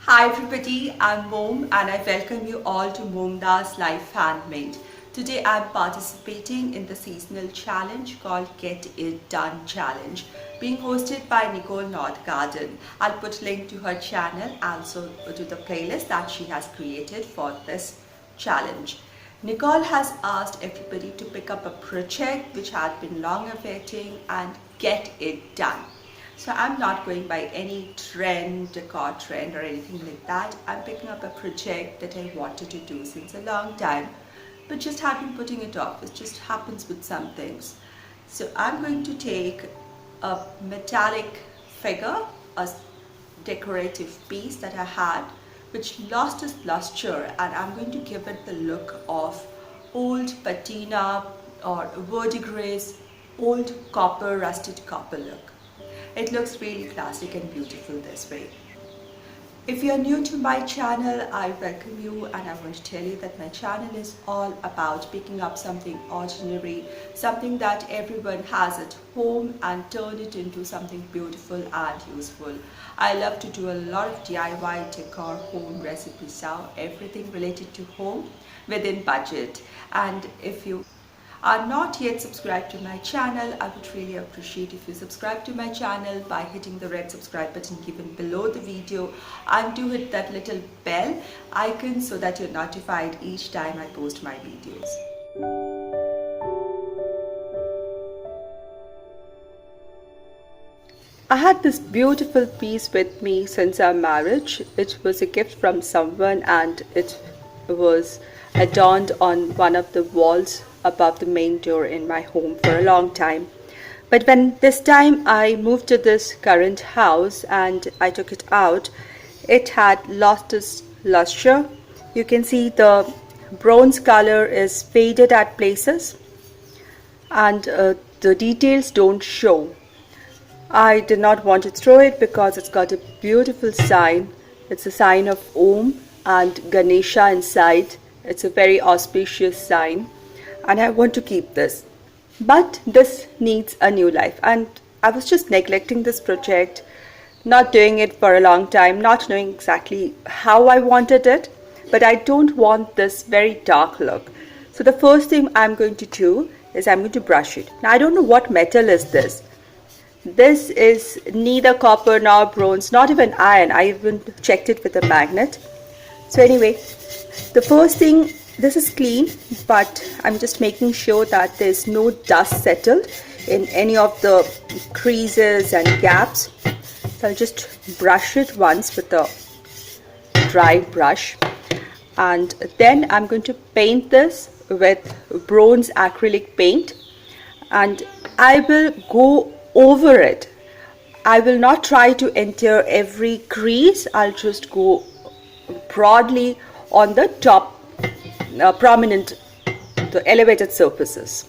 Hi everybody, I'm Mom and I welcome you all to Momda's Life Handmade. Today I'm participating in the seasonal challenge called Get It Done Challenge, being hosted by Nicole Nordgarden. I'll put link to her channel and also to the playlist that she has created for this challenge. Nicole has asked everybody to pick up a project which had been long awaiting and get it done. So I'm not going by any trend, decor trend or anything like that. I'm picking up a project that I wanted to do since a long time, but just have been putting it off. It just happens with some things. So I'm going to take a metallic figure, a decorative piece that I had, which lost its luster, and I'm going to give it the look of old patina or verdigris, old copper, rusted copper look. It looks really classic and beautiful this way. If you're new to my channel, I welcome you and I want to tell you that my channel is all about picking up something ordinary, something that everyone has at home and turn it into something beautiful and useful. I love to do a lot of DIY, decor, home recipes, everything related to home within budget. And if you are not yet subscribed to my channel, I would really appreciate if you subscribe to my channel by hitting the red subscribe button given below the video, and do hit that little bell icon so that you're notified each time I post my videos. I had this beautiful piece with me since our marriage. It was a gift from someone and it was adorned on one of the walls above the main door in my home for a long time. But when this time I moved to this current house and I took it out, it had lost its luster. You can see the bronze color is faded at places and the details don't show. I did not want to throw it because it's got a beautiful sign. It's a sign of Om and Ganesha inside. It's a very auspicious sign and I want to keep this. But this needs a new life, and I was just neglecting this project, not doing it for a long time, not knowing exactly how I wanted it, but I don't want this very dark look. So the first thing I'm going to do is I'm going to brush it. Now I don't know what metal is this. This is neither copper nor bronze, not even iron. I even checked it with a magnet. So anyway, the first thing, this is clean, but I'm just making sure that there's no dust settled in any of the creases and gaps. So I'll just brush it once with a dry brush, and then I'm going to paint this with bronze acrylic paint, and I will go over it. I will not try to enter every crease. I'll just go broadly on the top prominent, the elevated surfaces.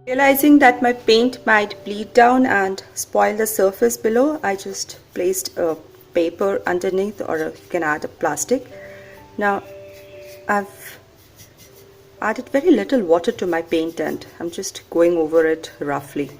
Realizing that my paint might bleed down and spoil the surface below, I just placed a paper underneath, or you can add a plastic. Now I've added very little water to my paint and I'm just going over it roughly.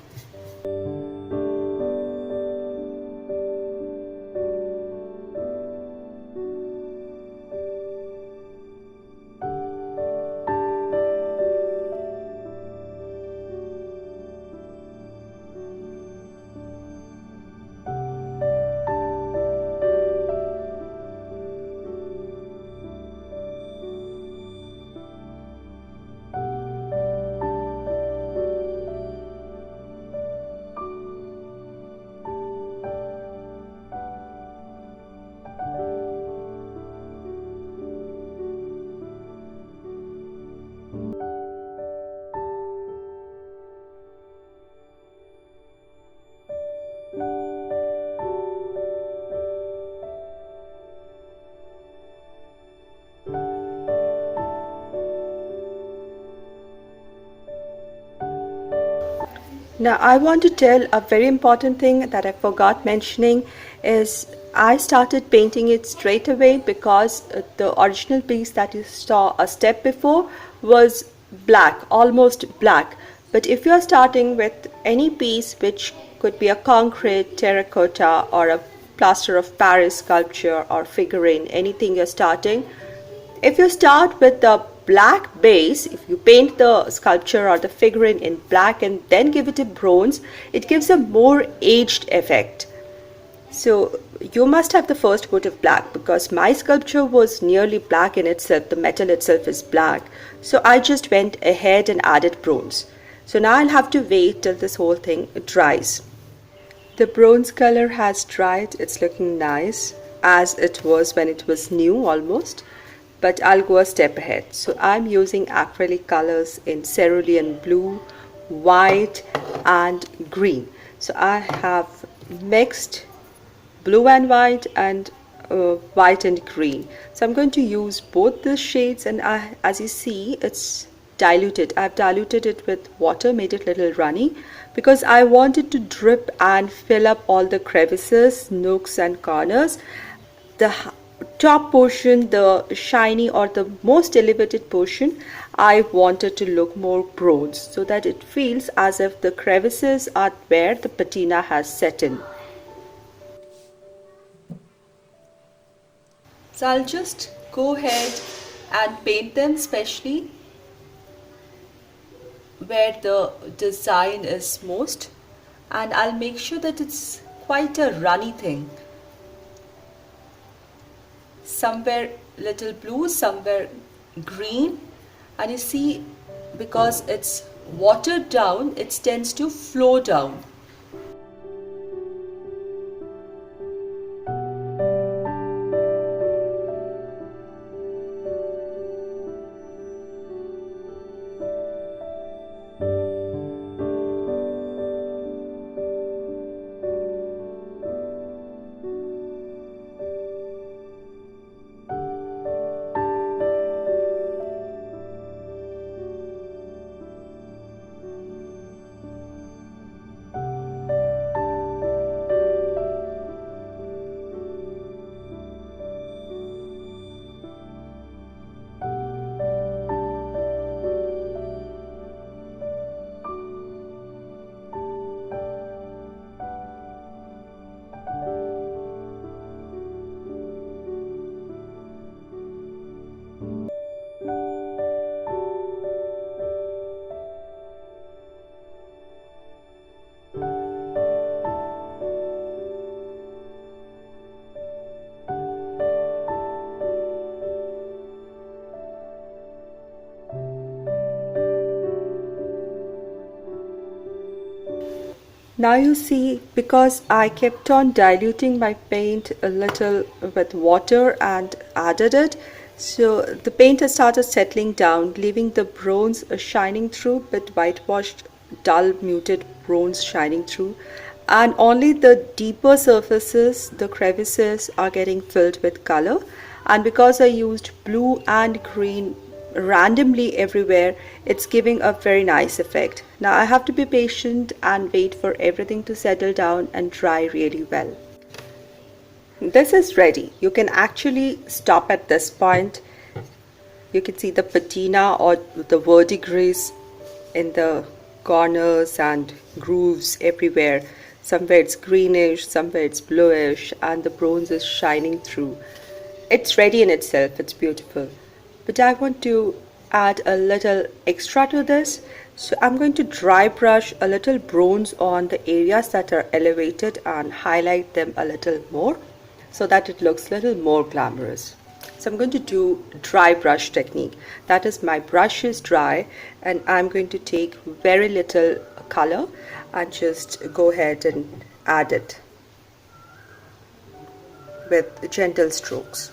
Now, I want to tell a very important thing that I forgot mentioning is I started painting it straight away because the original piece that you saw a step before was black, almost black. But if you're starting with any piece which could be a concrete, terracotta, or a plaster of Paris sculpture or figurine, anything you're starting, if you start with the black base, if you paint the sculpture or the figurine in black and then give it a bronze, it gives a more aged effect. So you must have the first coat of black because my sculpture was nearly black in itself. The metal itself is black. So I just went ahead and added bronze. So now I'll have to wait till this whole thing dries. The bronze color has dried. It's looking nice as it was when it was new almost. But I'll go a step ahead. So I'm using acrylic colors in cerulean blue, white and green. So I have mixed blue and white and white and green. So I'm going to use both the shades and as you see it's diluted. I've diluted it with water, made it a little runny because I wanted to drip and fill up all the crevices, nooks and corners. The top portion, the shiny or the most elevated portion, I wanted to look more bronze so that it feels as if the crevices are where the patina has set in. So I'll just go ahead and paint them, especially where the design is most, and I'll make sure that it's quite a runny thing. Somewhere little blue, somewhere green, and you see because it's watered down, it tends to flow down. Now you see, because I kept on diluting my paint a little with water and added it, so the paint has started settling down, leaving the bronze shining through, but whitewashed, dull, muted bronze shining through. And only the deeper surfaces, the crevices, are getting filled with color. And because I used blue and green randomly everywhere, it's giving a very nice effect. Now I have to be patient and wait for everything to settle down and dry really well. This is ready. You can actually stop at this point. You can see the patina or the verdigris in the corners and grooves everywhere. Somewhere it's greenish, somewhere it's bluish, and the bronze is shining through. It's ready in itself, it's beautiful. But I want to add a little extra to this. So I'm going to dry brush a little bronze on the areas that are elevated and highlight them a little more so that it looks a little more glamorous. So I'm going to do dry brush technique. That is, my brush is dry and I'm going to take very little color and just go ahead and add it with gentle strokes.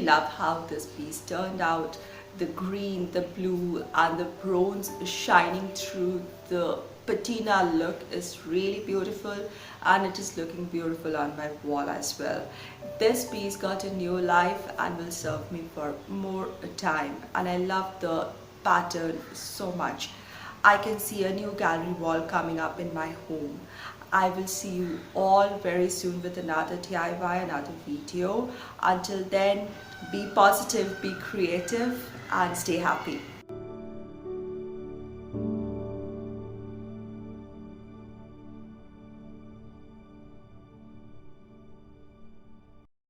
really love how this piece turned out. The green, the blue and the bronze shining through the patina look is really beautiful, and it is looking beautiful on my wall as well. This piece got a new life and will serve me for more time, and I love the pattern so much. I can see a new gallery wall coming up in my home. I will see you all very soon with another DIY, another video. Until then, be positive, be creative, and stay happy.